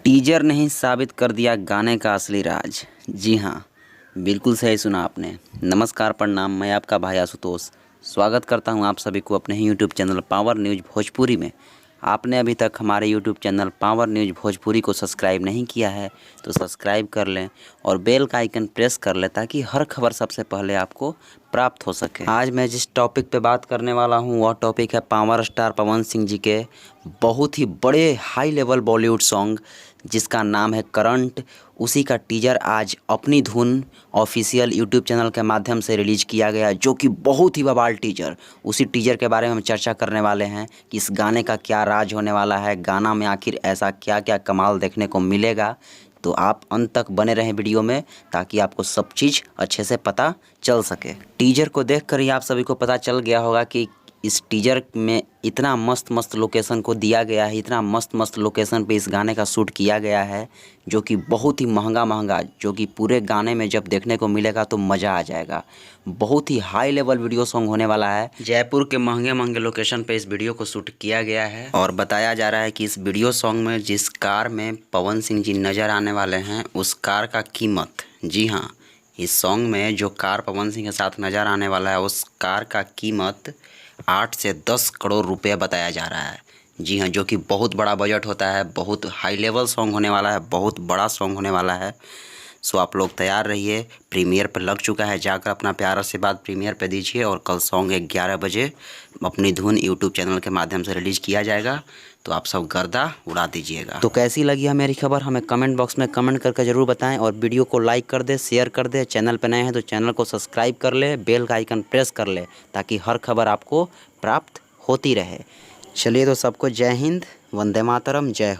Teaser ने ही साबित कर दिया गाने का असली राज। जी हाँ, बिल्कुल सही सुना आपने। नमस्कार, प्रणाम, मैं आपका भाई आशुतोष स्वागत करता हूं आप सभी को अपने ही YouTube channel Power News Bhojpuri में। आपने अभी तक हमारे YouTube channel Power News Bhojpuri को सब्सक्राइब नहीं किया है तो सब्सक्राइब कर लें और बेल का आइकन प्रेस कर लें ताकि हर खबर सबसे पहले आपको प्राप्त हो सके। आज मैं जिस टॉपिक पे बात करने वाला हूं वह टॉपिक है पावर स्टार पवन सिंह जी के बहुत ही बड़े हाई लेवल बॉलीवुड सॉन्ग जिसका नाम है करंट। उसी का टीजर आज अपनी धुन ऑफिशियल यूट्यूब चैनल के माध्यम से रिलीज़ किया गया, जो कि बहुत ही बवाल टीजर। उसी टीजर के बारे में हम चर्चा करने वाले हैं कि इस गाने का क्या राज होने वाला है, गाना में आखिर ऐसा क्या क्या कमाल देखने को मिलेगा। तो आप अंत तक बने रहें वीडियो में ताकि आपको सब चीज़ अच्छे से पता चल सके। टीजर को देखकर ही आप सभी को पता चल गया होगा कि इस टीजर में इतना मस्त मस्त लोकेशन को दिया गया है, इतना मस्त मस्त लोकेशन पे इस गाने का शूट किया गया है, जो कि बहुत ही महंगा जो कि पूरे गाने में जब देखने को मिलेगा तो मज़ा आ जाएगा। बहुत ही हाई लेवल वीडियो सॉन्ग होने वाला है। जयपुर के महंगे लोकेशन पे इस वीडियो को शूट किया गया है और बताया जा रहा है कि इस वीडियो सॉन्ग में जिस कार में पवन सिंह जी नज़र आने वाले हैं उस कार का कीमत, जी हाँ, इस सॉन्ग में जो कार पवन सिंह के साथ नज़र आने वाला है उस कार का कीमत 8 से 10 करोड़ रुपये बताया जा रहा है। जी हाँ, जो कि बहुत बड़ा बजट होता है, बहुत हाई लेवल सॉन्ग होने वाला है, बहुत बड़ा सॉन्ग होने वाला है। सो आप लोग तैयार रहिए। प्रीमियर पर लग चुका है, जाकर अपना प्यार आशीर्वाद प्रीमियर पे दीजिए और कल सॉन्ग 11 बजे अपनी धुन यूट्यूब चैनल के माध्यम से रिलीज़ किया जाएगा, तो आप सब गर्दा उड़ा दीजिएगा। तो कैसी लगी है मेरी खबर हमें कमेंट बॉक्स में कमेंट करके ज़रूर बताएं और वीडियो को लाइक कर दे, शेयर कर दे। चैनल पर नए हैं तो चैनल को सब्सक्राइब कर ले, बेल का आइकन प्रेस कर ले ताकि हर खबर आपको प्राप्त होती रहे। चलिए तो सबको जय हिंद, वंदे मातरम, जय हो।